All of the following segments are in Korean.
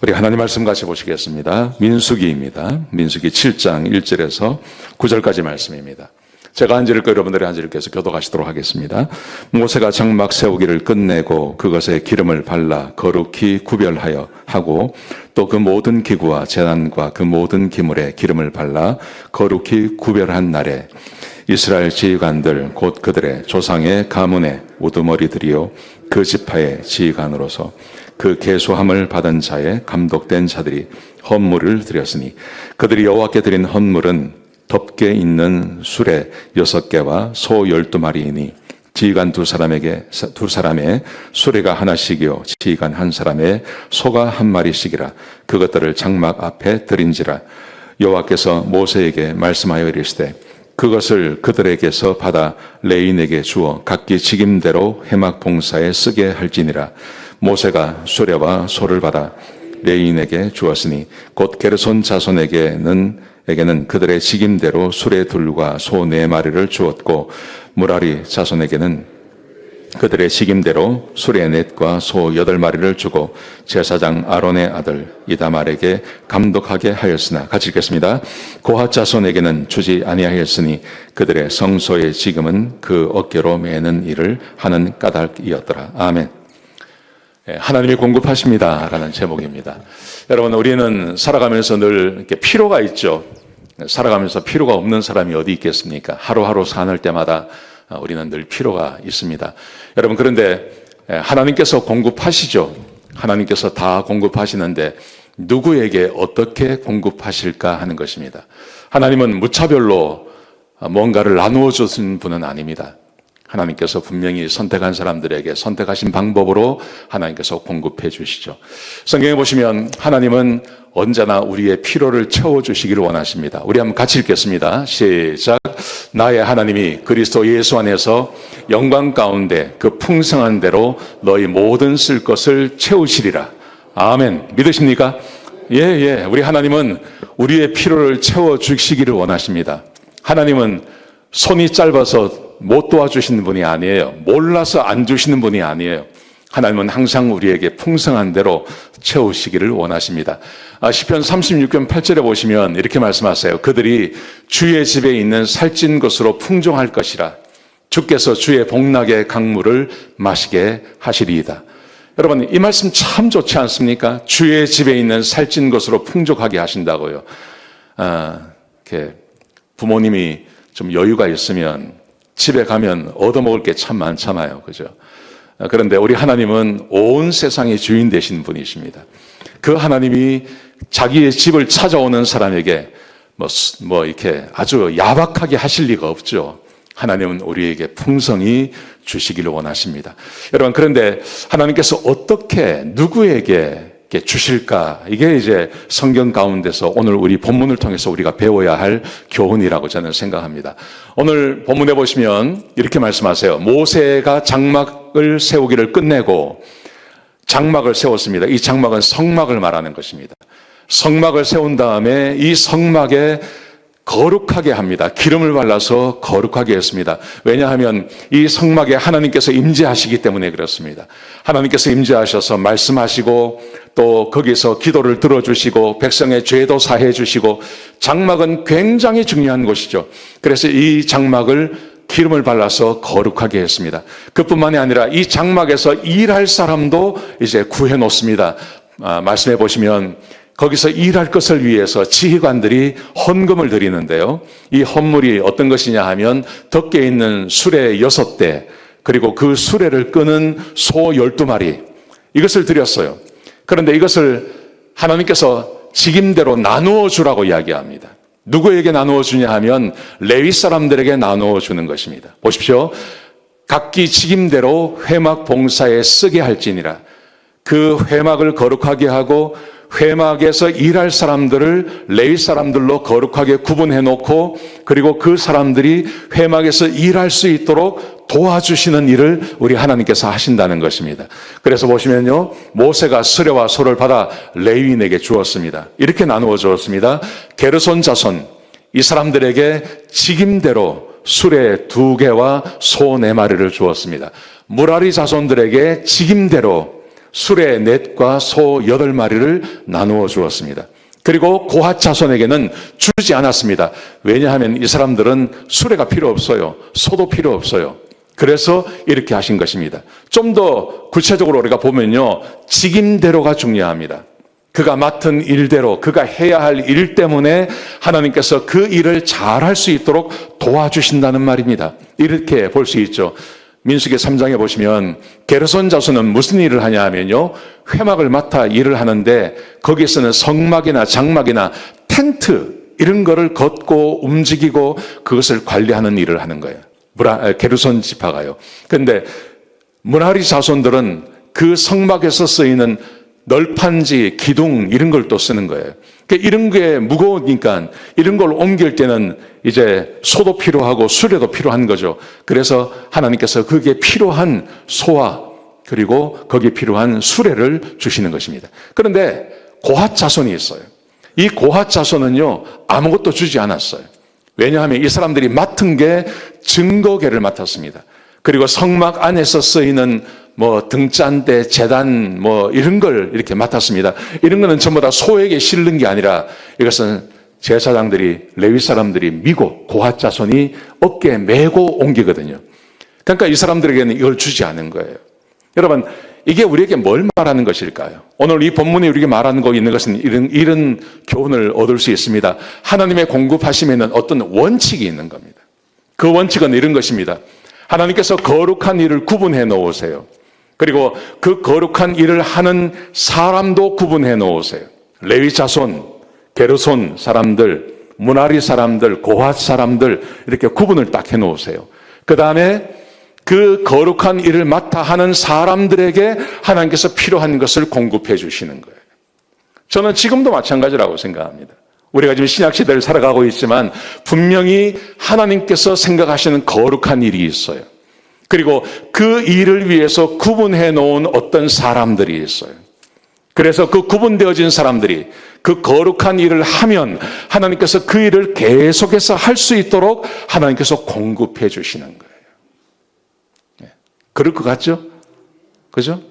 우리 하나님 말씀 같이 보시겠습니다. 민수기입니다. 민수기 7장 1절에서 9절까지 말씀입니다. 제가 한 절 읽고 여러분들이 한 절 읽어서 교독하시도록 하겠습니다. 모세가 장막 세우기를 끝내고 그것에 기름을 발라 거룩히 구별하여 하고 또 그 모든 기구와 제단과 그 모든 기물에 기름을 발라 거룩히 구별한 날에 이스라엘 지휘관들 곧 그들의 조상의 가문의 우두머리들이요 그 지파의 지휘관으로서 그 계수함을 받은 자의 감독된 자들이 헌물을 드렸으니 그들이 여호와께 드린 헌물은 덮개 있는 수레 6개와 소 12마리이니 지휘관 두 사람의 수레가 하나씩이요 지휘관 한 사람의 소가 한 마리씩이라 그것들을 장막 앞에 드린지라. 여호와께서 모세에게 말씀하여 이르시되 그것을 그들에게서 받아 레인에게 주어 각기 직임대로 회막 봉사에 쓰게 할지니라. 모세가 수레와 소를 받아 레인에게 주었으니 곧 게르손 자손에게는 그들의 직임대로 수레 둘과 소 4마리를 주었고 무라리 자손에게는 그들의 직임대로 수레 4과 소 8마리를 주고 제사장 아론의 아들 이다말에게 감독하게 하였으나 같이 읽겠습니다. 고핫 자손에게는 주지 아니하였으니 그들의 성소의 직임은 그 어깨로 매는 일을 하는 까닭이었더라. 아멘. 하나님이 공급하십니다 라는 제목입니다. 여러분, 우리는 살아가면서 늘 이렇게 필요가 있죠. 살아가면서 필요가 없는 사람이 어디 있겠습니까? 하루하루 사는 때마다 우리는 늘 필요가 있습니다. 여러분, 그런데 하나님께서 공급하시죠. 하나님께서 다 공급하시는데 누구에게 어떻게 공급하실까 하는 것입니다. 하나님은 무차별로 뭔가를 나누어 주신 분은 아닙니다. 하나님께서 분명히 선택한 사람들에게 선택하신 방법으로 하나님께서 공급해 주시죠. 성경에 보시면 하나님은 언제나 우리의 필요를 채워주시기를 원하십니다. 우리 한번 같이 읽겠습니다. 시작. 나의 하나님이 그리스도 예수 안에서 영광 가운데 그 풍성한 대로 너희 모든 쓸 것을 채우시리라. 아멘. 믿으십니까? 예. 우리 하나님은 우리의 필요를 채워주시기를 원하십니다. 하나님은 손이 짧아서 못 도와주시는 분이 아니에요. 몰라서 안 주시는 분이 아니에요. 하나님은 항상 우리에게 풍성한 대로 채우시기를 원하십니다. 시편 36편 8절에 보시면 이렇게 말씀하세요. 그들이 주의 집에 있는 살찐 것으로 풍족할 것이라. 주께서 주의 복락의 강물을 마시게 하시리이다. 여러분, 이 말씀 참 좋지 않습니까? 주의 집에 있는 살찐 것으로 풍족하게 하신다고요. 이렇게 부모님이 좀 여유가 있으면 집에 가면 얻어먹을 게 참 많잖아요. 그죠? 그런데 우리 하나님은 온 세상의 주인 되신 분이십니다. 그 하나님이 자기의 집을 찾아오는 사람에게 이렇게 아주 야박하게 하실 리가 없죠. 하나님은 우리에게 풍성히 주시기를 원하십니다. 여러분, 그런데 하나님께서 어떻게 누구에게 주실까? 이게 이제 성경 가운데서 오늘 우리 본문을 통해서 우리가 배워야 할 교훈이라고 저는 생각합니다. 오늘 본문에 보시면 이렇게 말씀하세요. 모세가 장막을 세우기를 끝내고 장막을 세웠습니다. 이 장막은 성막을 말하는 것입니다. 성막을 세운 다음에 이 성막에 거룩하게 합니다. 기름을 발라서 거룩하게 했습니다. 왜냐하면 이 성막에 하나님께서 임재하시기 때문에 그렇습니다. 하나님께서 임재하셔서 말씀하시고 또 거기서 기도를 들어주시고 백성의 죄도 사해 주시고 장막은 굉장히 중요한 곳이죠. 그래서 이 장막을 기름을 발라서 거룩하게 했습니다. 그뿐만이 아니라 이 장막에서 일할 사람도 이제 구해 놓습니다. 말씀해 보시면 거기서 일할 것을 위해서 지휘관들이 헌금을 드리는데요. 이 헌물이 어떤 것이냐 하면 덮개 있는 수레 6대 그리고 그 수레를 끄는 소 12마리 이것을 드렸어요. 그런데 이것을 하나님께서 직임대로 나누어 주라고 이야기합니다. 누구에게 나누어 주냐 하면 레위 사람들에게 나누어 주는 것입니다. 보십시오. 각기 직임대로 회막 봉사에 쓰게 할지니라. 그 회막을 거룩하게 하고 회막에서 일할 사람들을 레위 사람들로 거룩하게 구분해 놓고 그리고 그 사람들이 회막에서 일할 수 있도록 도와주시는 일을 우리 하나님께서 하신다는 것입니다. 그래서 보시면요, 모세가 수레와 소를 받아 레위인에게 주었습니다. 이렇게 나누어 주었습니다. 게르손 자손 이 사람들에게 직임대로 수레 2개와 소 4마리를 주었습니다. 무라리 자손들에게 직임대로 수레 넷과 소 8마리를 나누어 주었습니다. 그리고 고핫 자손에게는 주지 않았습니다. 왜냐하면 이 사람들은 수레가 필요 없어요. 소도 필요 없어요. 그래서 이렇게 하신 것입니다. 좀 더 구체적으로 우리가 보면요, 직임대로가 중요합니다. 그가 맡은 일대로, 그가 해야 할 일 때문에 하나님께서 그 일을 잘할 수 있도록 도와주신다는 말입니다. 이렇게 볼 수 있죠. 민수기 3장에 보시면 게르손 자손은 무슨 일을 하냐 하면요, 회막을 맡아 일을 하는데 거기에서는 성막이나 장막이나 텐트 이런 거를 걷고 움직이고 그것을 관리하는 일을 하는 거예요. 게르손 지파가요. 그런데 므라리 자손들은 그 성막에서 쓰이는 널판지, 기둥 이런 걸 또 쓰는 거예요. 그러니까 이런 게 무거우니까 이런 걸 옮길 때는 이제 소도 필요하고 수레도 필요한 거죠. 그래서 하나님께서 그게 필요한 소와 그리고 거기에 필요한 수레를 주시는 것입니다. 그런데 고핫 자손이 있어요. 이 고핫 자손은요, 아무것도 주지 않았어요. 왜냐하면 이 사람들이 맡은 게 증거계를 맡았습니다. 그리고 성막 안에서 쓰이는 등잔대, 제단 이런 걸 이렇게 맡았습니다. 이런 거는 전부 다 소에게 실는 게 아니라 이것은 제사장들이, 레위 사람들이 미고 고핫 자손이 어깨에 메고 옮기거든요. 그러니까 이 사람들에게는 이걸 주지 않은 거예요. 여러분, 이게 우리에게 뭘 말하는 것일까요? 오늘 이 본문이 우리에게 말하는 거 있는 것은 이런 교훈을 얻을 수 있습니다. 하나님의 공급하심에는 어떤 원칙이 있는 겁니다. 그 원칙은 이런 것입니다. 하나님께서 거룩한 일을 구분해 놓으세요. 그리고 그 거룩한 일을 하는 사람도 구분해 놓으세요. 레위 자손, 게르손 사람들, 므라리 사람들, 고핫 사람들 이렇게 구분을 딱 해 놓으세요. 그 다음에 그 거룩한 일을 맡아 하는 사람들에게 하나님께서 필요한 것을 공급해 주시는 거예요. 저는 지금도 마찬가지라고 생각합니다. 우리가 지금 신약시대를 살아가고 있지만 분명히 하나님께서 생각하시는 거룩한 일이 있어요. 그리고 그 일을 위해서 구분해 놓은 어떤 사람들이 있어요. 그래서 그 구분되어진 사람들이 그 거룩한 일을 하면 하나님께서 그 일을 계속해서 할 수 있도록 하나님께서 공급해 주시는 거예요. 그럴 것 같죠? 그죠?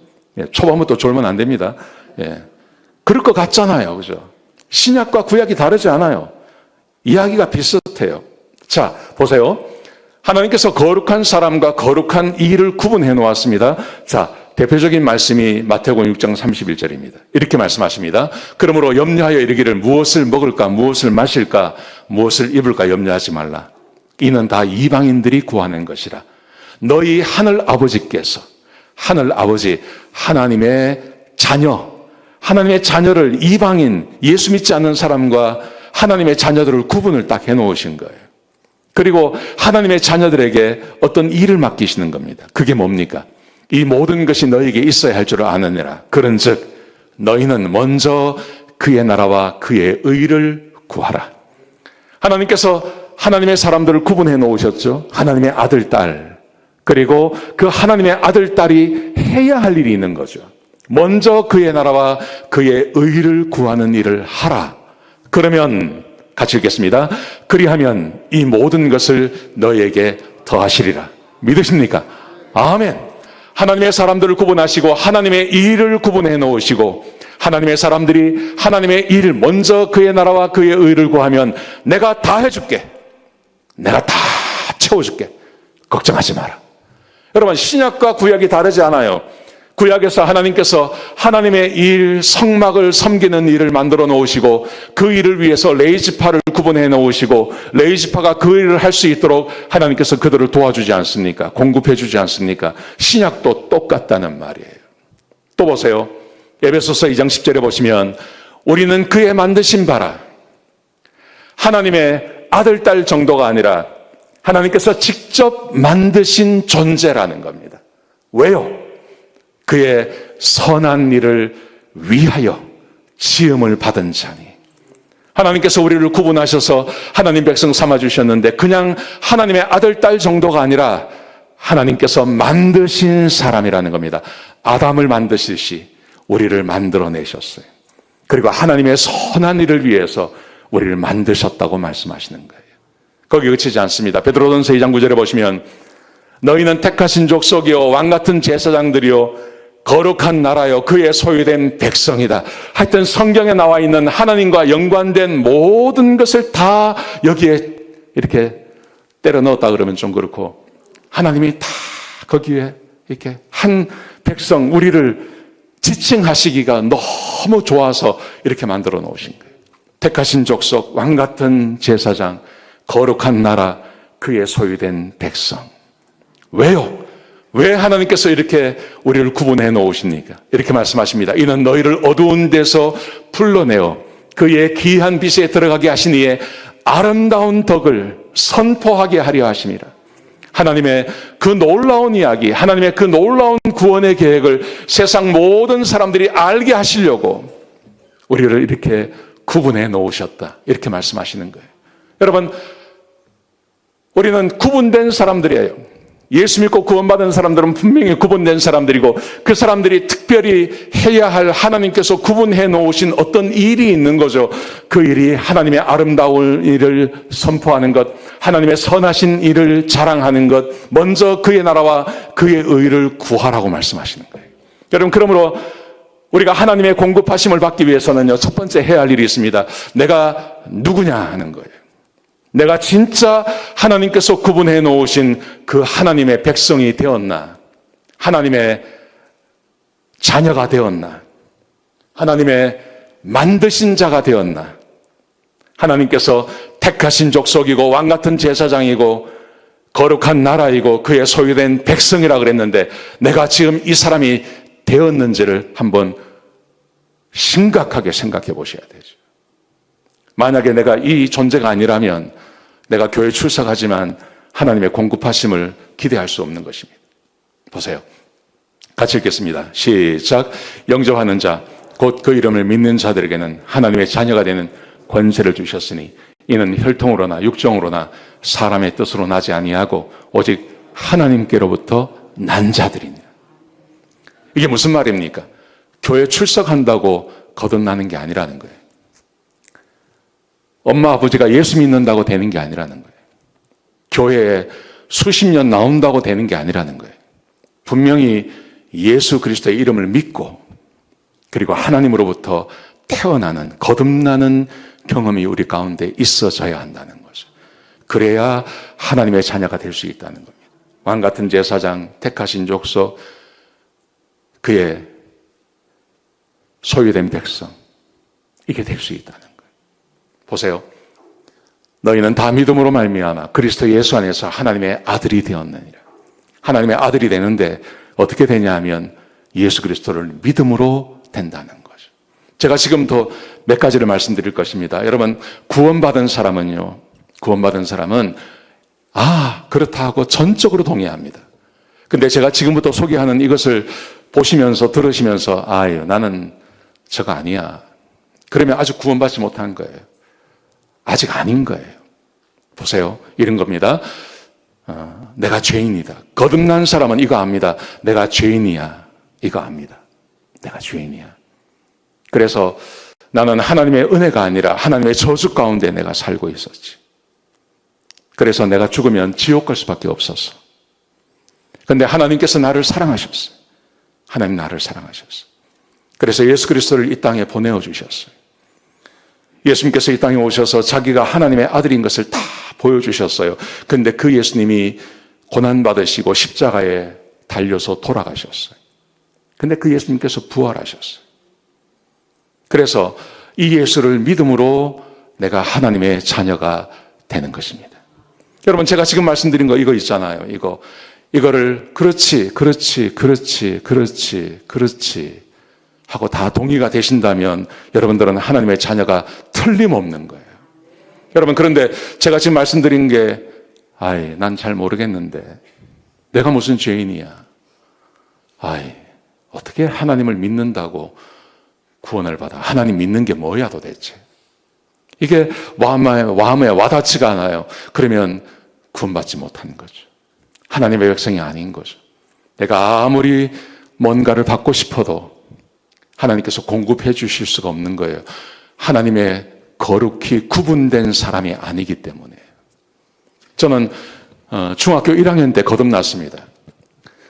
초반부터 졸면 안 됩니다. 그럴 것 같잖아요. 그죠? 신약과 구약이 다르지 않아요. 이야기가 비슷해요. 자, 보세요. 하나님께서 거룩한 사람과 거룩한 일을 구분해 놓았습니다. 자, 대표적인 말씀이 마태복음 6장 31절입니다. 이렇게 말씀하십니다. 그러므로 염려하여 이르기를 무엇을 먹을까, 무엇을 마실까, 무엇을 입을까 염려하지 말라. 이는 다 이방인들이 구하는 것이라. 너희 하늘 아버지께서, 하늘 아버지, 하나님의 자녀를 이방인, 예수 믿지 않는 사람과 하나님의 자녀들을 구분을 딱 해놓으신 거예요. 그리고 하나님의 자녀들에게 어떤 일을 맡기시는 겁니다. 그게 뭡니까? 이 모든 것이 너에게 있어야 할 줄을 아느니라. 그런즉 너희는 먼저 그의 나라와 그의 의를 구하라. 하나님께서 하나님의 사람들을 구분해 놓으셨죠. 하나님의 아들, 딸. 그리고 그 하나님의 아들, 딸이 해야 할 일이 있는 거죠. 먼저 그의 나라와 그의 의를 구하는 일을 하라. 그러면 같이 읽겠습니다. 그리하면 이 모든 것을 너희에게 더하시리라. 믿으십니까? 아멘. 하나님의 사람들을 구분하시고 하나님의 일을 구분해 놓으시고 하나님의 사람들이 하나님의 일, 먼저 그의 나라와 그의 의를 구하면 내가 다 해줄게. 내가 다 채워줄게. 걱정하지 마라. 여러분, 신약과 구약이 다르지 않아요. 구약에서 하나님께서 하나님의 일, 성막을 섬기는 일을 만들어 놓으시고 그 일을 위해서 레위 지파를 구분해 놓으시고 레위 지파가 그 일을 할 수 있도록 하나님께서 그들을 도와주지 않습니까? 공급해 주지 않습니까? 신약도 똑같다는 말이에요. 또 보세요. 에베소서 2장 10절에 보시면 우리는 그의 만드신 바라, 하나님의 아들, 딸 정도가 아니라 하나님께서 직접 만드신 존재라는 겁니다. 왜요? 그의 선한 일을 위하여 지음을 받은 자니. 하나님께서 우리를 구분하셔서 하나님 백성 삼아주셨는데 그냥 하나님의 아들, 딸 정도가 아니라 하나님께서 만드신 사람이라는 겁니다. 아담을 만드시듯이 우리를 만들어내셨어요. 그리고 하나님의 선한 일을 위해서 우리를 만드셨다고 말씀하시는 거예요. 거기 그치지 않습니다. 베드로전서 2장 9절에 보시면 너희는 택하신 족속이요 왕같은 제사장들이요 거룩한 나라요 그의 소유된 백성이다. 하여튼 성경에 나와 있는 하나님과 연관된 모든 것을 다 여기에 이렇게 때려 넣었다 그러면 좀 그렇고, 하나님이 다 거기에 이렇게 한 백성, 우리를 지칭하시기가 너무 좋아서 이렇게 만들어 놓으신 거예요. 택하신 족속, 왕같은 제사장, 거룩한 나라, 그의 소유된 백성. 왜요? 왜 하나님께서 이렇게 우리를 구분해 놓으십니까? 이렇게 말씀하십니다. 이는 너희를 어두운 데서 불러내어 그의 귀한 빛에 들어가게 하신 이의 아름다운 덕을 선포하게 하려 하심이라. 하나님의 그 놀라운 이야기, 하나님의 그 놀라운 구원의 계획을 세상 모든 사람들이 알게 하시려고 우리를 이렇게 구분해 놓으셨다. 이렇게 말씀하시는 거예요. 여러분, 우리는 구분된 사람들이에요. 예수 믿고 구원받은 사람들은 분명히 구분된 사람들이고, 그 사람들이 특별히 해야 할 하나님께서 구분해 놓으신 어떤 일이 있는 거죠. 그 일이 하나님의 아름다운 일을 선포하는 것, 하나님의 선하신 일을 자랑하는 것, 먼저 그의 나라와 그의 의를 구하라고 말씀하시는 거예요. 여러분, 그러므로 우리가 하나님의 공급하심을 받기 위해서는요, 첫 번째 해야 할 일이 있습니다. 내가 누구냐 하는 거예요. 내가 진짜 하나님께서 구분해 놓으신 그 하나님의 백성이 되었나? 하나님의 자녀가 되었나? 하나님의 만드신 자가 되었나? 하나님께서 택하신 족속이고 왕같은 제사장이고 거룩한 나라이고 그의 소유된 백성이라 그랬는데, 내가 지금 이 사람이 되었는지를 한번 심각하게 생각해 보셔야 되죠. 만약에 내가 이 존재가 아니라면 내가 교회 출석하지만 하나님의 공급하심을 기대할 수 없는 것입니다. 보세요. 같이 읽겠습니다. 시작. 영접하는 자, 곧 그 이름을 믿는 자들에게는 하나님의 자녀가 되는 권세를 주셨으니 이는 혈통으로나 육정으로나 사람의 뜻으로 나지 아니하고 오직 하나님께로부터 난 자들이니라. 이게 무슨 말입니까? 교회 출석한다고 거듭나는 게 아니라는 거예요. 엄마 아버지가 예수 믿는다고 되는 게 아니라는 거예요. 교회에 수십 년 나온다고 되는 게 아니라는 거예요. 분명히 예수 그리스도의 이름을 믿고, 그리고 하나님으로부터 태어나는, 거듭나는 경험이 우리 가운데 있어져야 한다는 거죠. 그래야 하나님의 자녀가 될 수 있다는 겁니다. 왕같은 제사장, 택하신 족속, 그의 소유된 백성, 이게 될 수 있다는 거예요. 보세요. 너희는 다 믿음으로 말미암아 그리스도 예수 안에서 하나님의 아들이 되었느니라. 하나님의 아들이 되는데 어떻게 되냐 하면 예수 그리스도를 믿음으로 된다는 거죠. 제가 지금 더 몇 가지를 말씀드릴 것입니다. 여러분, 구원받은 사람은 그렇다 하고 전적으로 동의합니다. 근데 제가 지금부터 소개하는 이것을 보시면서 들으시면서 나는 저거 아니야. 그러면 아직 구원받지 못한 거예요. 아직 아닌 거예요. 보세요. 이런 겁니다. 내가 죄인이다. 거듭난 사람은 이거 압니다. 내가 죄인이야. 이거 압니다. 내가 죄인이야. 그래서 나는 하나님의 은혜가 아니라 하나님의 저주 가운데 내가 살고 있었지. 그래서 내가 죽으면 지옥 갈 수밖에 없었어. 그런데 하나님께서 나를 사랑하셨어요. 하나님 나를 사랑하셨어요. 그래서 예수 그리스도를 이 땅에 보내어 주셨어요. 예수님께서 이 땅에 오셔서 자기가 하나님의 아들인 것을 다 보여주셨어요. 그런데 그 예수님이 고난받으시고 십자가에 달려서 돌아가셨어요. 근데 그 예수님께서 부활하셨어요. 그래서 이 예수를 믿음으로 내가 하나님의 자녀가 되는 것입니다. 여러분, 제가 지금 말씀드린 거 이거 있잖아요. 이거를 그렇지 하고 다 동의가 되신다면 여러분들은 하나님의 자녀가 틀림없는 거예요. 여러분, 그런데 제가 지금 말씀드린 게 난 잘 모르겠는데 내가 무슨 죄인이야. 어떻게 하나님을 믿는다고 구원을 받아. 하나님 믿는 게 뭐야 도대체. 이게 마음에 와닿지가 않아요. 그러면 구원받지 못하는 거죠. 하나님의 백성이 아닌 거죠. 내가 아무리 뭔가를 받고 싶어도 하나님께서 공급해 주실 수가 없는 거예요. 하나님의 거룩히 구분된 사람이 아니기 때문에. 저는 중학교 1학년 때 거듭났습니다.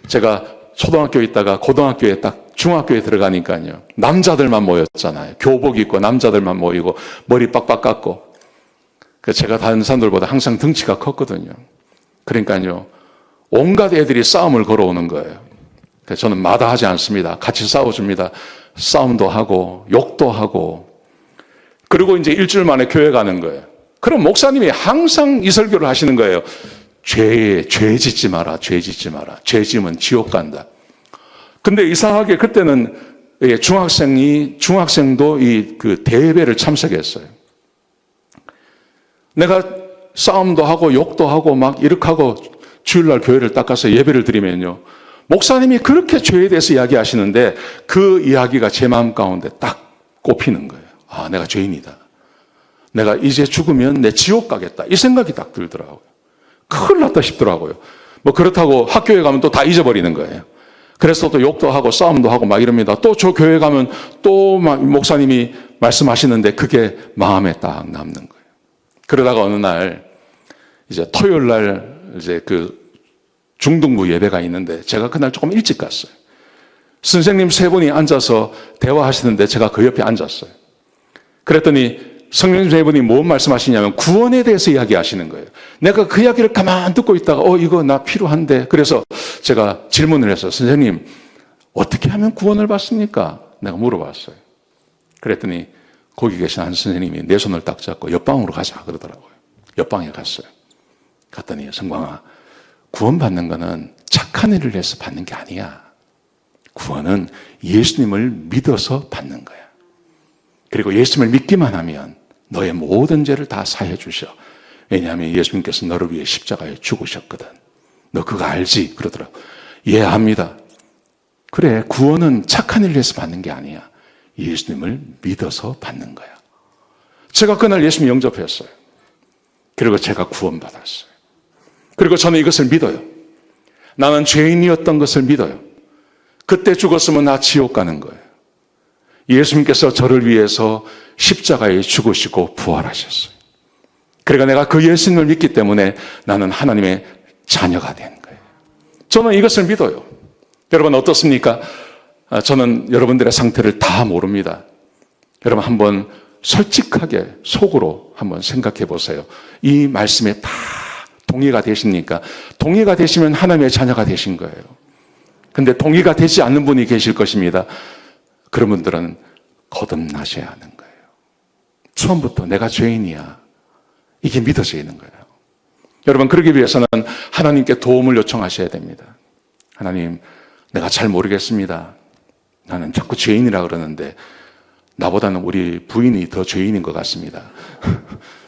제가 초등학교에 있다가 고등학교에 딱 중학교에 들어가니까요. 남자들만 모였잖아요. 교복 입고 남자들만 모이고 머리 빡빡 깎고. 제가 다른 사람들보다 항상 덩치가 컸거든요. 그러니까요. 온갖 애들이 싸움을 걸어오는 거예요. 저는 마다하지 않습니다. 같이 싸워줍니다. 싸움도 하고 욕도 하고. 그리고 이제 일주일 만에 교회 가는 거예요. 그럼 목사님이 항상 이 설교를 하시는 거예요. 죄 짓지 마라. 죄 짓지 마라. 죄 지으면 지옥 간다. 근데 이상하게 그때는 중학생도 그 대회를 참석했어요. 내가 싸움도 하고 욕도 하고 막 이렇게 하고 주일날 교회를 딱 가서 예배를 드리면요. 목사님이 그렇게 죄에 대해서 이야기하시는데 그 이야기가 제 마음 가운데 딱 꼽히는 거예요. 아, 내가 죄인이다. 내가 이제 죽으면 내 지옥 가겠다. 이 생각이 딱 들더라고요. 큰일 났다 싶더라고요. 뭐 그렇다고 학교에 가면 또 다 잊어버리는 거예요. 그래서 또 욕도 하고 싸움도 하고 막 이럽니다. 또 저 교회 가면 또 막 목사님이 말씀하시는데 그게 마음에 딱 남는 거예요. 그러다가 어느 날 이제 토요일 날 이제 그 중등부 예배가 있는데 제가 그날 조금 일찍 갔어요. 선생님 세 분이 앉아서 대화하시는데 제가 그 옆에 앉았어요. 그랬더니 성령님 세 분이 뭔 말씀하시냐면 구원에 대해서 이야기하시는 거예요. 내가 그 이야기를 가만 듣고 있다가 이거 나 필요한데. 그래서 제가 질문을 해서 선생님 어떻게 하면 구원을 받습니까? 내가 물어봤어요. 그랬더니 거기 계신 한 선생님이 내 손을 딱 잡고 옆방으로 가자 그러더라고요. 옆방에 갔어요. 갔더니 성광아, 구원받는 거는 착한 일을 해서 받는 게 아니야. 구원은 예수님을 믿어서 받는 거야. 그리고 예수님을 믿기만 하면 너의 모든 죄를 다 사해 주셔. 왜냐하면 예수님께서 너를 위해 십자가에 죽으셨거든. 너 그거 알지? 그러더라고. 예, 압니다. 그래, 구원은 착한 일을 해서 받는 게 아니야. 예수님을 믿어서 받는 거야. 제가 그날 예수님 영접했어요. 그리고 제가 구원받았어요. 그리고 저는 이것을 믿어요. 나는 죄인이었던 것을 믿어요. 그때 죽었으면 나 지옥 가는 거예요. 예수님께서 저를 위해서 십자가에 죽으시고 부활하셨어요. 그러니까 내가 그 예수님을 믿기 때문에 나는 하나님의 자녀가 된 거예요. 저는 이것을 믿어요. 여러분 어떻습니까? 저는 여러분들의 상태를 다 모릅니다. 여러분 한번 솔직하게 속으로 한번 생각해 보세요. 이 말씀에 다 동의가 되십니까? 동의가 되시면 하나님의 자녀가 되신 거예요. 근데 동의가 되지 않는 분이 계실 것입니다. 그런 분들은 거듭나셔야 하는 거예요. 처음부터 내가 죄인이야. 이게 믿어져 있는 거예요. 여러분 그러기 위해서는 하나님께 도움을 요청하셔야 됩니다. 하나님, 내가 잘 모르겠습니다. 나는 자꾸 죄인이라 그러는데 나보다는 우리 부인이 더 죄인인 것 같습니다.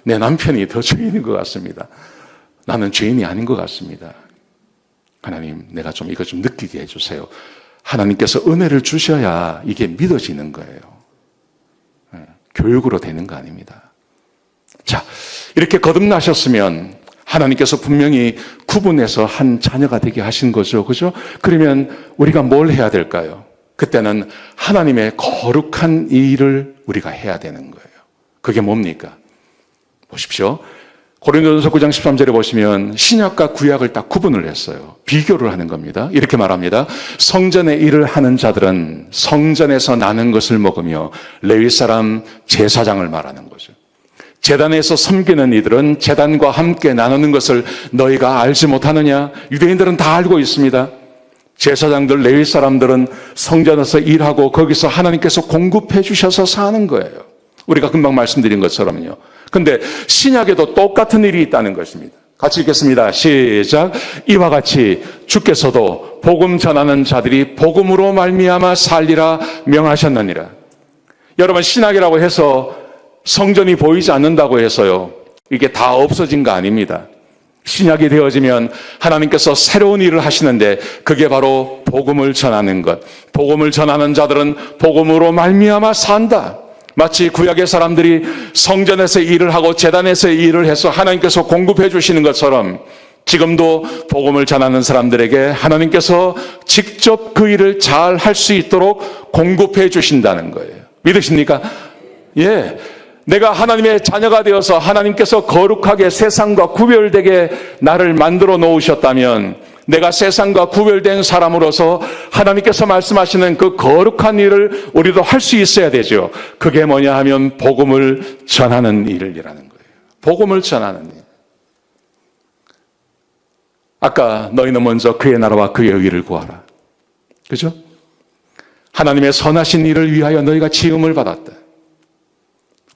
내 남편이 더 죄인인 것 같습니다. 나는 죄인이 아닌 것 같습니다. 하나님, 내가 좀 이거 좀 느끼게 해주세요. 하나님께서 은혜를 주셔야 이게 믿어지는 거예요. 교육으로 되는 거 아닙니다. 자, 이렇게 거듭나셨으면 하나님께서 분명히 구분해서 한 자녀가 되게 하신 거죠. 그죠? 그러면 우리가 뭘 해야 될까요? 그때는 하나님의 거룩한 일을 우리가 해야 되는 거예요. 그게 뭡니까? 보십시오. 고린도전서 9장 13절에 보시면 신약과 구약을 딱 구분을 했어요. 비교를 하는 겁니다. 이렇게 말합니다. 성전의 일을 하는 자들은 성전에서 나는 것을 먹으며 레위 사람 제사장을 말하는 거죠. 제단에서 섬기는 이들은 제단과 함께 나누는 것을 너희가 알지 못하느냐? 유대인들은 다 알고 있습니다. 제사장들, 레위 사람들은 성전에서 일하고 거기서 하나님께서 공급해 주셔서 사는 거예요. 우리가 금방 말씀드린 것처럼요. 근데 신약에도 똑같은 일이 있다는 것입니다. 같이 읽겠습니다. 시작. 이와 같이 주께서도 복음 전하는 자들이 복음으로 말미암아 살리라 명하셨느니라. 여러분 신약이라고 해서 성전이 보이지 않는다고 해서요. 이게 다 없어진 거 아닙니다. 신약이 되어지면 하나님께서 새로운 일을 하시는데 그게 바로 복음을 전하는 것. 복음을 전하는 자들은 복음으로 말미암아 산다. 마치 구약의 사람들이 성전에서 일을 하고 제단에서 일을 해서 하나님께서 공급해 주시는 것처럼 지금도 복음을 전하는 사람들에게 하나님께서 직접 그 일을 잘 할 수 있도록 공급해 주신다는 거예요. 믿으십니까? 예. 내가 하나님의 자녀가 되어서 하나님께서 거룩하게 세상과 구별되게 나를 만들어 놓으셨다면 내가 세상과 구별된 사람으로서 하나님께서 말씀하시는 그 거룩한 일을 우리도 할 수 있어야 되죠. 그게 뭐냐 하면 복음을 전하는 일이라는 거예요. 복음을 전하는 일. 아까 너희는 먼저 그의 나라와 그의 의를 구하라. 그죠? 하나님의 선하신 일을 위하여 너희가 지음을 받았다.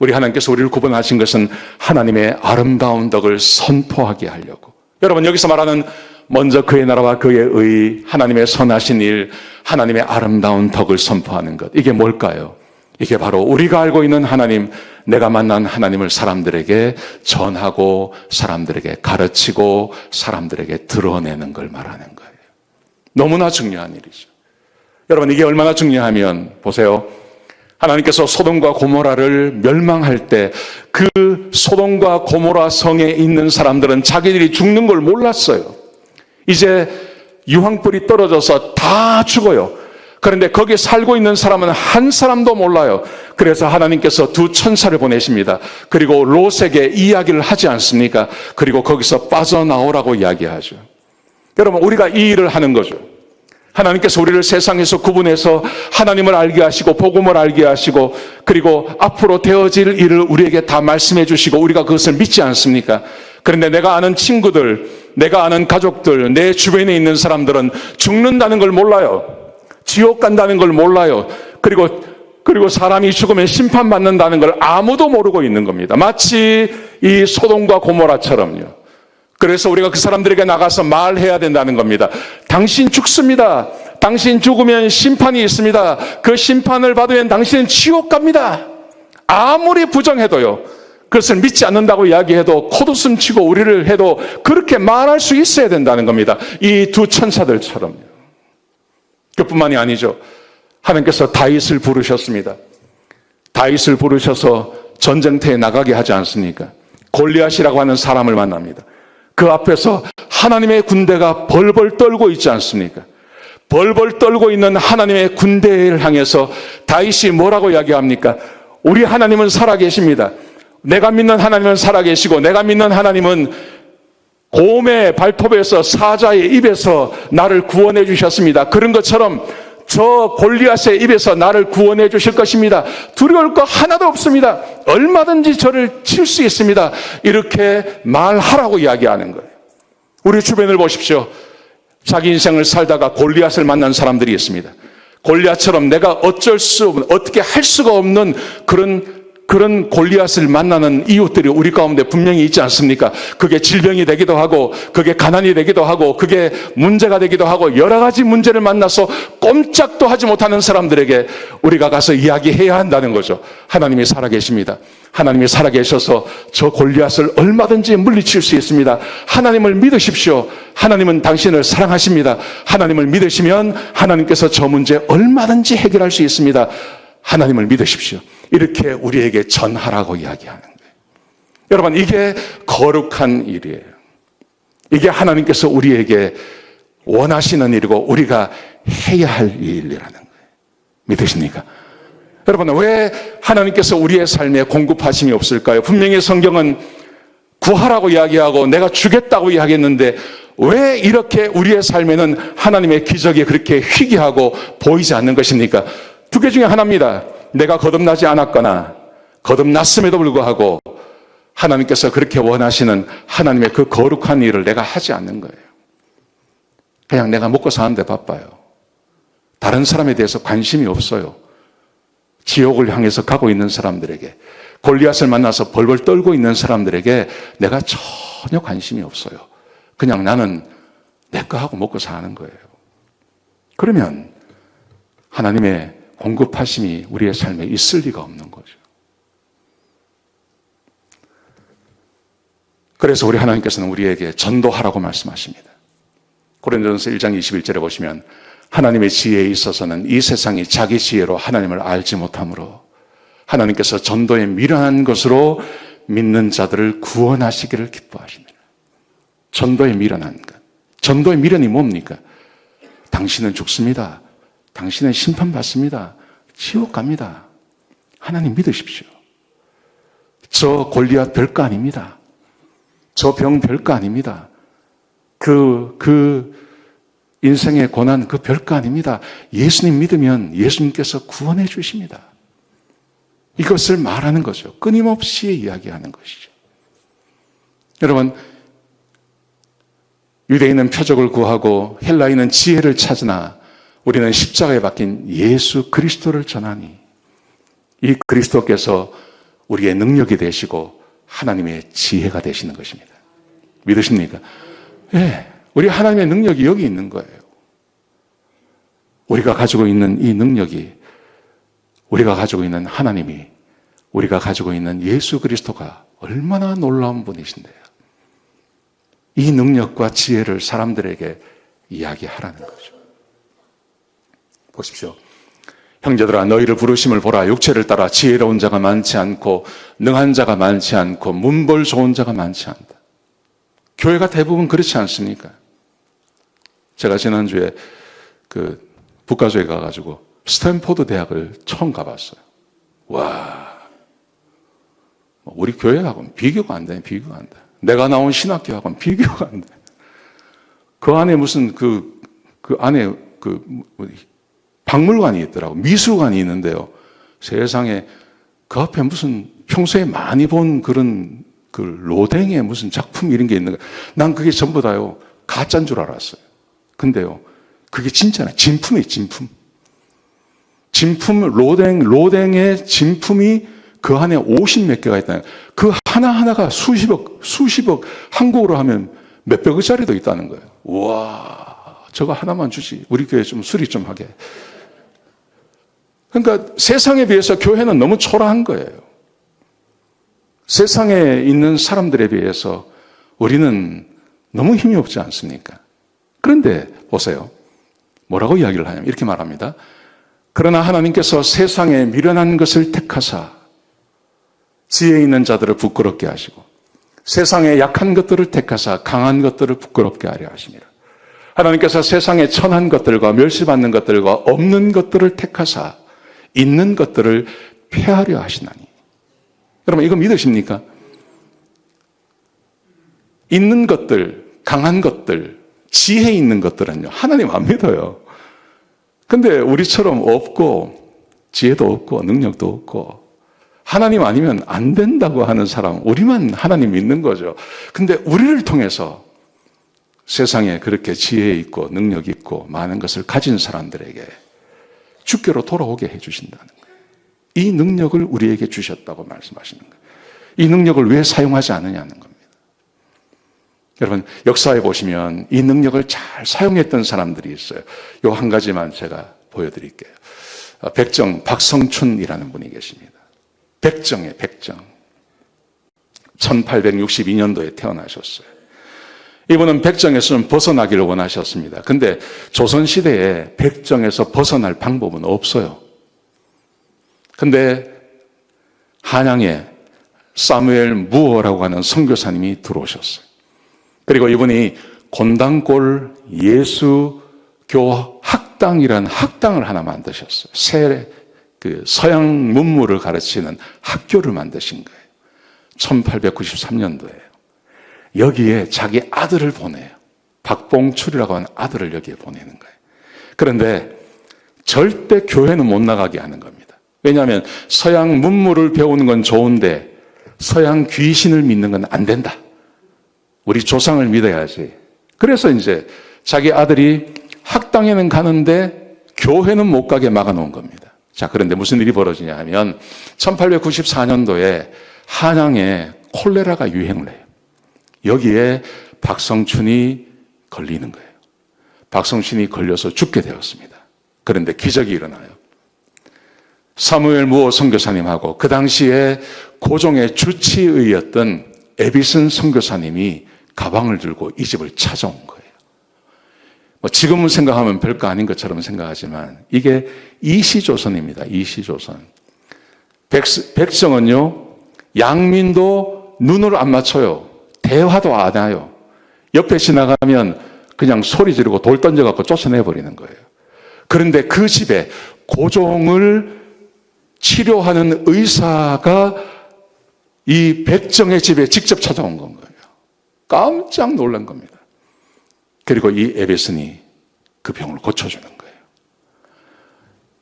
우리 하나님께서 우리를 구분하신 것은 하나님의 아름다운 덕을 선포하게 하려고. 여러분, 여기서 말하는 먼저 그의 나라와 그의 의, 하나님의 선하신 일, 하나님의 아름다운 덕을 선포하는 것. 이게 뭘까요? 이게 바로 우리가 알고 있는 하나님, 내가 만난 하나님을 사람들에게 전하고 사람들에게 가르치고 사람들에게 드러내는 걸 말하는 거예요. 너무나 중요한 일이죠. 여러분, 이게 얼마나 중요하면 보세요. 하나님께서 소돔과 고모라를 멸망할 때 그 소돔과 고모라 성에 있는 사람들은 자기들이 죽는 걸 몰랐어요. 이제 유황불이 떨어져서 다 죽어요. 그런데 거기에 살고 있는 사람은 한 사람도 몰라요. 그래서 하나님께서 두 천사를 보내십니다. 그리고 롯에게 이야기를 하지 않습니까? 그리고 거기서 빠져나오라고 이야기하죠. 여러분, 우리가 이 일을 하는 거죠. 하나님께서 우리를 세상에서 구분해서 하나님을 알게 하시고 복음을 알게 하시고 그리고 앞으로 되어질 일을 우리에게 다 말씀해 주시고 우리가 그것을 믿지 않습니까? 그런데 내가 아는 친구들, 내가 아는 가족들, 내 주변에 있는 사람들은 죽는다는 걸 몰라요. 지옥 간다는 걸 몰라요. 그리고 사람이 죽으면 심판받는다는 걸 아무도 모르고 있는 겁니다. 마치 이 소돔과 고모라처럼요. 그래서 우리가 그 사람들에게 나가서 말해야 된다는 겁니다. 당신 죽습니다. 당신 죽으면 심판이 있습니다. 그 심판을 받으면 당신은 지옥 갑니다. 아무리 부정해도요. 그것을 믿지 않는다고 이야기해도 콧웃음 치고 우리를 해도 그렇게 말할 수 있어야 된다는 겁니다. 이 두 천사들처럼요. 그뿐만이 아니죠. 하나님께서 다윗을 부르셨습니다. 다윗을 부르셔서 전쟁터에 나가게 하지 않습니까? 골리앗이라고 하는 사람을 만납니다. 그 앞에서 하나님의 군대가 벌벌 떨고 있지 않습니까? 벌벌 떨고 있는 하나님의 군대를 향해서 다윗이 뭐라고 이야기합니까? 우리 하나님은 살아계십니다. 내가 믿는 하나님은 살아계시고 내가 믿는 하나님은 곰의 발톱에서 사자의 입에서 나를 구원해 주셨습니다. 그런 것처럼 저 골리앗의 입에서 나를 구원해 주실 것입니다. 두려울 거 하나도 없습니다. 얼마든지 저를 칠 수 있습니다. 이렇게 말하라고 이야기하는 거예요. 우리 주변을 보십시오. 자기 인생을 살다가 골리앗을 만난 사람들이 있습니다. 골리앗처럼 내가 어떻게 할 수가 없는 그런 골리앗을 만나는 이웃들이 우리 가운데 분명히 있지 않습니까? 그게 질병이 되기도 하고 그게 가난이 되기도 하고 그게 문제가 되기도 하고 여러 가지 문제를 만나서 꼼짝도 하지 못하는 사람들에게 우리가 가서 이야기해야 한다는 거죠. 하나님이 살아계십니다. 하나님이 살아계셔서 저 골리앗을 얼마든지 물리칠 수 있습니다. 하나님을 믿으십시오. 하나님은 당신을 사랑하십니다. 하나님을 믿으시면 하나님께서 저 문제 얼마든지 해결할 수 있습니다. 하나님을 믿으십시오. 이렇게 우리에게 전하라고 이야기하는 거예요. 여러분, 이게 거룩한 일이에요. 이게 하나님께서 우리에게 원하시는 일이고 우리가 해야 할 일이라는 거예요. 믿으십니까? 여러분, 왜 하나님께서 우리의 삶에 공급하심이 없을까요? 분명히 성경은 구하라고 이야기하고 내가 주겠다고 이야기했는데 왜 이렇게 우리의 삶에는 하나님의 기적이 그렇게 희귀하고 보이지 않는 것입니까? 두 개 중에 하나입니다. 내가 거듭나지 않았거나 거듭났음에도 불구하고 하나님께서 그렇게 원하시는 하나님의 그 거룩한 일을 내가 하지 않는 거예요. 그냥 내가 먹고 사는데 바빠요. 다른 사람에 대해서 관심이 없어요. 지옥을 향해서 가고 있는 사람들에게, 골리앗을 만나서 벌벌 떨고 있는 사람들에게 내가 전혀 관심이 없어요. 그냥 나는 내 거 하고 먹고 사는 거예요. 그러면 하나님의 공급하심이 우리의 삶에 있을 리가 없는 거죠. 그래서 우리 하나님께서는 우리에게 전도하라고 말씀하십니다. 고린도전서 1장 21절에 보시면 하나님의 지혜에 있어서는 이 세상이 자기 지혜로 하나님을 알지 못하므로 하나님께서 전도에 미련한 것으로 믿는 자들을 구원하시기를 기뻐하십니다. 전도에 미련한 것. 전도의 미련이 뭡니까? 당신은 죽습니다. 당신은 심판받습니다. 지옥 갑니다. 하나님 믿으십시오. 저 골리앗 별거 아닙니다. 저 병 별거 아닙니다. 그 인생의 고난 그 별거 아닙니다. 예수님 믿으면 예수님께서 구원해 주십니다. 이것을 말하는 거죠. 끊임없이 이야기하는 것이죠. 여러분, 유대인은 표적을 구하고 헬라인은 지혜를 찾으나 우리는 십자가에 박힌 예수 그리스도를 전하니 이 그리스도께서 우리의 능력이 되시고 하나님의 지혜가 되시는 것입니다. 믿으십니까? 네, 우리 하나님의 능력이 여기 있는 거예요. 우리가 가지고 있는 이 능력이, 우리가 가지고 있는 하나님이, 우리가 가지고 있는 예수 그리스도가 얼마나 놀라운 분이신데요. 이 능력과 지혜를 사람들에게 이야기하라는 거죠. 보십시오. 형제들아, 너희를 부르심을 보라. 육체를 따라 지혜로운 자가 많지 않고 능한 자가 많지 않고 문벌 좋은 자가 많지 않다. 교회가 대부분 그렇지 않습니까? 제가 지난주에 북가주에 가가지고 스탠포드 대학을 처음 가봤어요. 와, 우리 교회하고는 비교가 안 돼, 비교가 안 돼. 내가 나온 신학교하고는 비교가 안 돼. 그 안에 무슨 그 안에 박물관이 있더라고. 미술관이 있는데요. 세상에 그 앞에 무슨 평소에 많이 본 그런 로댕의 무슨 작품 이런 게 있는 거예요. 난 그게 전부 다요. 가짜인 줄 알았어요. 근데요. 그게 진짜네. 진품이에요, 진품. 진품, 로댕의 진품이 그 안에 50몇 개가 있다는 거예요. 그 하나하나가 수십억, 한국으로 하면 몇백억짜리도 있다는 거예요. 우와, 저거 하나만 주지. 우리 교회 좀 수리 좀 하게. 그러니까 세상에 비해서 교회는 너무 초라한 거예요. 세상에 있는 사람들에 비해서 우리는 너무 힘이 없지 않습니까? 그런데 보세요. 뭐라고 이야기를 하냐면 이렇게 말합니다. 그러나 하나님께서 세상에 미련한 것을 택하사 지혜 있는 자들을 부끄럽게 하시고 세상에 약한 것들을 택하사 강한 것들을 부끄럽게 하려 하십니다. 하나님께서 세상에 천한 것들과 멸시받는 것들과 없는 것들을 택하사 있는 것들을 폐하려 하시나니. 여러분, 이거 믿으십니까? 있는 것들, 강한 것들, 지혜 있는 것들은요, 하나님 안 믿어요. 근데 우리처럼 없고, 지혜도 없고, 능력도 없고, 하나님 아니면 안 된다고 하는 사람, 우리만 하나님 믿는 거죠. 근데 우리를 통해서 세상에 그렇게 지혜 있고, 능력 있고, 많은 것을 가진 사람들에게 주께로 돌아오게 해주신다는 거예요. 이 능력을 우리에게 주셨다고 말씀하시는 거예요. 이 능력을 왜 사용하지 않느냐는 겁니다. 여러분, 역사에 보시면 이 능력을 잘 사용했던 사람들이 있어요. 요 한 가지만 제가 보여드릴게요. 백정, 박성춘이라는 분이 계십니다. 백정이에요, 백정. 1862년도에 태어나셨어요. 이분은 백정에서는 벗어나기를 원하셨습니다. 근데 조선시대에 백정에서 벗어날 방법은 없어요. 근데 한양에 사무엘 무어라고 하는 선교사님이 들어오셨어요. 그리고 이분이 곤당골 예수교 학당이라는 학당을 하나 만드셨어요. 서양 문물을 가르치는 학교를 만드신 거예요. 1893년도에요. 여기에 자기 아들을 보내요. 박봉출이라고 하는 아들을 여기에 보내는 거예요. 그런데 절대 교회는 못 나가게 하는 겁니다. 왜냐하면 서양 문물을 배우는 건 좋은데 서양 귀신을 믿는 건 안 된다. 우리 조상을 믿어야지. 그래서 이제 자기 아들이 학당에는 가는데 교회는 못 가게 막아놓은 겁니다. 자, 그런데 무슨 일이 벌어지냐 하면 1894년도에 한양에 콜레라가 유행을 해요. 여기에 박성춘이 걸리는 거예요. 박성춘이 걸려서 죽게 되었습니다. 그런데 기적이 일어나요. 사무엘 무어 선교사님하고 그 당시에 고종의 주치의였던 에비슨 선교사님이 가방을 들고 이 집을 찾아온 거예요. 지금은 생각하면 별거 아닌 것처럼 생각하지만 이게 이시조선입니다. 이시조선. 백성은요, 양민도 눈을 안 맞춰요. 대화도 안 해요. 옆에 지나가면 그냥 소리 지르고 돌 던져갖고 쫓아내버리는 거예요. 그런데 그 집에 고종을 치료하는 의사가 이 백정의 집에 직접 찾아온 건 거예요. 깜짝 놀란 겁니다. 그리고 이 에베슨이 그 병을 고쳐주는 거예요.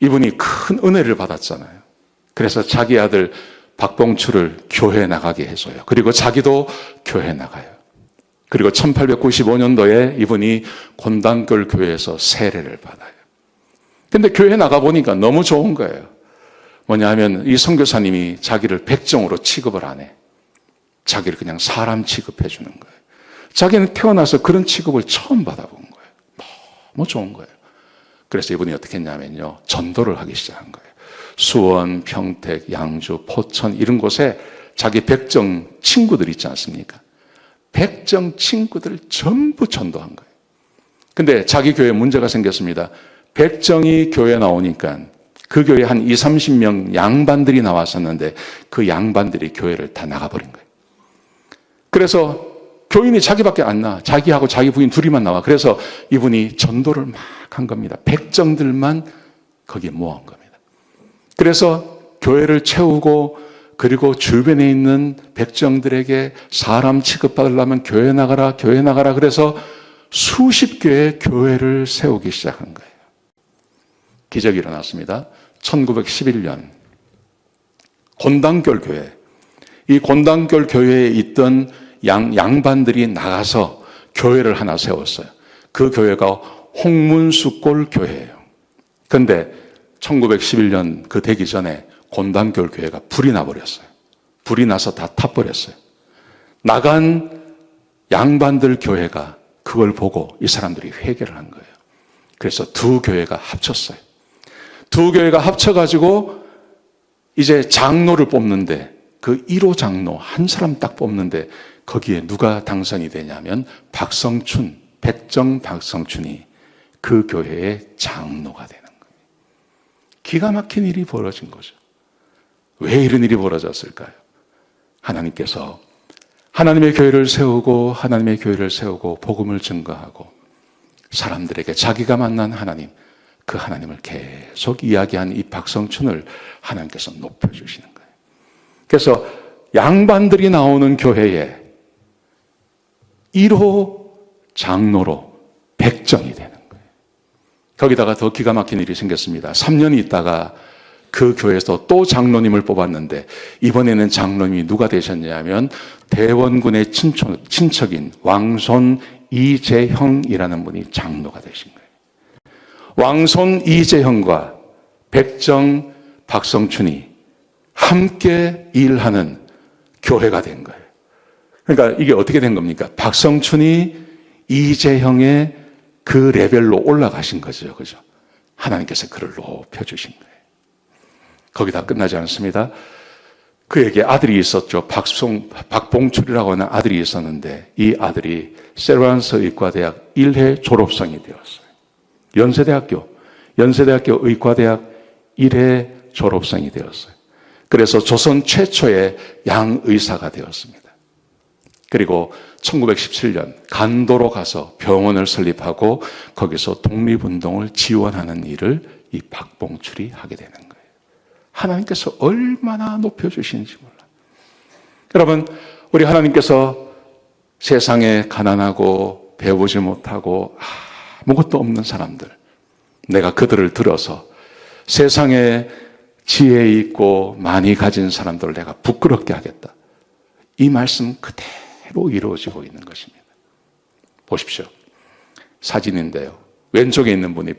이분이 큰 은혜를 받았잖아요. 그래서 자기 아들 박봉출을 교회에 나가게 해줘요. 그리고 자기도 교회에 나가요. 그리고 1895년도에 이분이 곤단결 교회에서 세례를 받아요. 근데 교회 나가보니까 너무 좋은 거예요. 뭐냐 하면 이 선교사님이 자기를 백정으로 취급을 안 해. 자기를 그냥 사람 취급해 주는 거예요. 자기는 태어나서 그런 취급을 처음 받아본 거예요. 너무 좋은 거예요. 그래서 이분이 어떻게 했냐면요, 전도를 하기 시작한 거예요. 수원, 평택, 양주, 포천 이런 곳에 자기 백정 친구들 있지 않습니까? 백정 친구들을 전부 전도한 거예요. 근데 자기 교회에 문제가 생겼습니다. 백정이 교회에 나오니까 그 교회에 한 20, 30명 양반들이 나왔었는데 그 양반들이 교회를 다 나가버린 거예요. 그래서 교인이 자기밖에 안 나. 자기하고 자기 부인 둘이만 나와. 그래서 이분이 전도를 막 한 겁니다. 백정들만 거기에 모아온 겁니다. 그래서 교회를 채우고 그리고 주변에 있는 백정들에게 사람 취급받으려면 교회 나가라, 교회 나가라. 그래서 수십 개의 교회를 세우기 시작한 거예요. 기적이 일어났습니다. 1911년 곤단결 교회, 이 곤단결 교회에 있던 양반들이 나가서 교회를 하나 세웠어요. 그 교회가 홍문수골 교회예요. 그런데 1911년 그 되기 전에 곤단결 교회가 불이 나버렸어요. 불이 나서 다 타버렸어요. 나간 양반들 교회가 그걸 보고 이 사람들이 회개를 한 거예요. 그래서 두 교회가 합쳤어요. 두 교회가 합쳐가지고 이제 장로를 뽑는데 그 1호 장로 한 사람 딱 뽑는데 거기에 누가 당선이 되냐면 박성춘, 백정 박성춘이 그 교회의 장로가 되는 거예요. 기가 막힌 일이 벌어진 거죠. 왜 이런 일이 벌어졌을까요? 하나님께서 하나님의 교회를 세우고 하나님의 교회를 세우고 복음을 증거하고 사람들에게 자기가 만난 하나님, 그 하나님을 계속 이야기한 이 박성춘을 하나님께서 높여주시는 거예요. 그래서 양반들이 나오는 교회에 1호 장로로 백정이 되는 거예요. 거기다가 더 기가 막힌 일이 생겼습니다. 3년이 있다가 그 교회에서 또 장로님을 뽑았는데 이번에는 장로님이 누가 되셨냐면 대원군의 친척인 왕손 이재형이라는 분이 장로가 되신 거예요. 왕손 이재형과 백정 박성춘이 함께 일하는 교회가 된 거예요. 그러니까 이게 어떻게 된 겁니까? 박성춘이 이재형의 그 레벨로 올라가신 거죠. 그죠? 하나님께서 그를 높여주신 거예요. 거기다 끝나지 않습니다. 그에게 아들이 있었죠. 박봉출이라고 하는 아들이 있었는데 이 아들이 세르반스 의과대학 1회 졸업생이 되었어요. 연세대학교 의과대학 1회 졸업생이 되었어요. 그래서 조선 최초의 양의사가 되었습니다. 그리고 1917년 간도로 가서 병원을 설립하고 거기서 독립운동을 지원하는 일을 이 박봉출이 하게 되는 거예요. 하나님께서 얼마나 높여주시는지 몰라. 여러분, 우리 하나님께서 세상에 가난하고 배우지 못하고 아무것도 없는 사람들, 내가 그들을 들어서 세상에 지혜 있고 많이 가진 사람들을 내가 부끄럽게 하겠다. 이 말씀 그대로 이루어지고 있는 것입니다. 보십시오. 사진인데요. 왼쪽에 있는 분이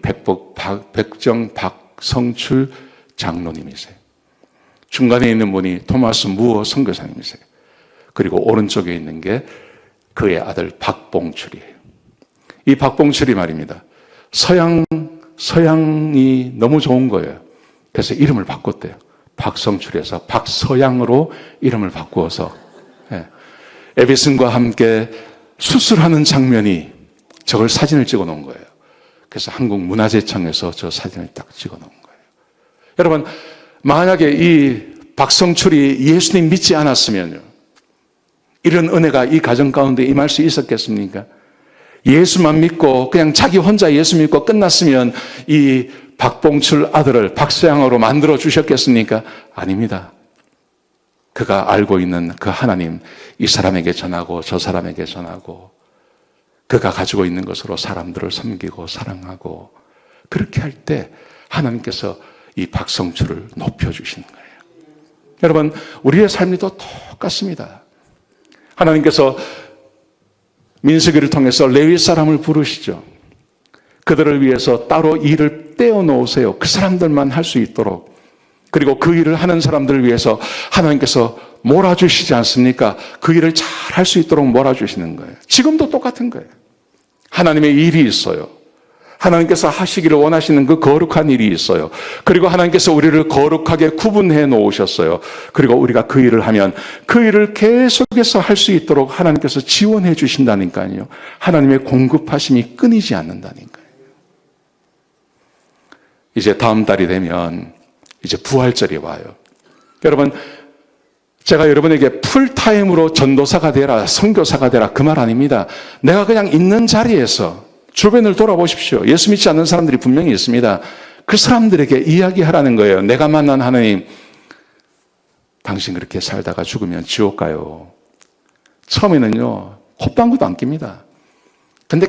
백정 박성출 장로님이세요. 중간에 있는 분이 토마스 무어 선교사님이세요. 그리고 오른쪽에 있는 게 그의 아들 박봉출이에요. 이 박봉출이 말입니다. 서양이 너무 좋은 거예요. 그래서 이름을 바꿨대요. 박성출에서 박서양으로 이름을 바꾸어서 에디슨과 함께 수술하는 장면이 저걸 사진을 찍어 놓은 거예요. 그래서 한국문화재청에서 저 사진을 딱 찍어 놓은 거예요. 여러분, 만약에 이 박성출이 예수님 믿지 않았으면요, 이런 은혜가 이 가정 가운데 임할 수 있었겠습니까? 예수만 믿고 그냥 자기 혼자 예수 믿고 끝났으면 이 박봉출 아들을 박서양으로 만들어 주셨겠습니까? 아닙니다. 그가 알고 있는 그 하나님, 이 사람에게 전하고 저 사람에게 전하고 그가 가지고 있는 것으로 사람들을 섬기고 사랑하고 그렇게 할 때 하나님께서 이 박성출을 높여주시는 거예요. 여러분, 우리의 삶도 똑같습니다. 하나님께서 민수기를 통해서 레위 사람을 부르시죠. 그들을 위해서 따로 일을 떼어놓으세요. 그 사람들만 할 수 있도록. 그리고 그 일을 하는 사람들을 위해서 하나님께서 몰아주시지 않습니까? 그 일을 잘 할 수 있도록 몰아주시는 거예요. 지금도 똑같은 거예요. 하나님의 일이 있어요. 하나님께서 하시기를 원하시는 그 거룩한 일이 있어요. 그리고 하나님께서 우리를 거룩하게 구분해 놓으셨어요. 그리고 우리가 그 일을 하면 그 일을 계속해서 할 수 있도록 하나님께서 지원해 주신다니까요. 하나님의 공급하심이 끊이지 않는다니까요. 이제 다음 달이 되면 이제 부활절이 와요. 여러분, 제가 여러분에게 풀타임으로 전도사가 되라, 선교사가 되라 그 말 아닙니다. 내가 그냥 있는 자리에서 주변을 돌아보십시오. 예수 믿지 않는 사람들이 분명히 있습니다. 그 사람들에게 이야기하라는 거예요. 내가 만난 하나님, 당신 그렇게 살다가 죽으면 지옥 가요. 처음에는요, 콧방구도 안 낍니다. 근데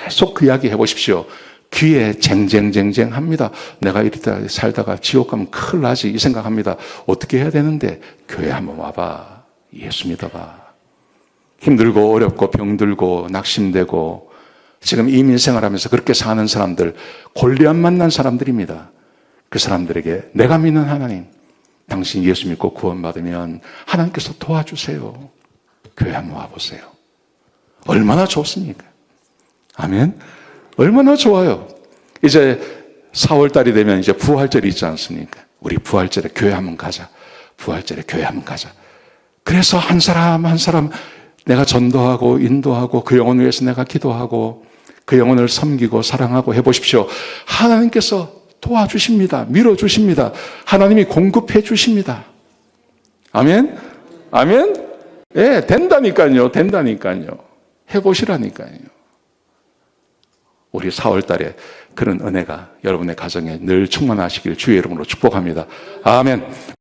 계속 그 이야기 해보십시오. 귀에 쟁쟁쟁쟁 합니다. 내가 이렇게 살다가 지옥 가면 큰일 나지 이 생각합니다. 어떻게 해야 되는데? 교회 한번 와봐. 예수 믿어봐. 힘들고 어렵고 병들고 낙심되고 지금 이민 생활하면서 그렇게 사는 사람들, 골리앗 만난 사람들입니다. 그 사람들에게 내가 믿는 하나님, 당신 예수 믿고 구원받으면 하나님께서 도와주세요. 교회 한번 와보세요. 얼마나 좋습니까? 아멘. 얼마나 좋아요. 이제 4월달이 되면 이제 부활절이 있지 않습니까? 우리 부활절에 교회 한번 가자. 부활절에 교회 한번 가자. 그래서 한 사람 한 사람 내가 전도하고 인도하고 그 영혼 위해서 내가 기도하고 그 영혼을 섬기고 사랑하고 해보십시오. 하나님께서 도와주십니다. 밀어주십니다. 하나님이 공급해 주십니다. 아멘? 아멘? 예, 된다니까요. 된다니까요. 해보시라니까요. 우리 4월 달에 그런 은혜가 여러분의 가정에 늘 충만하시길 주의 이름으로 축복합니다. 아멘.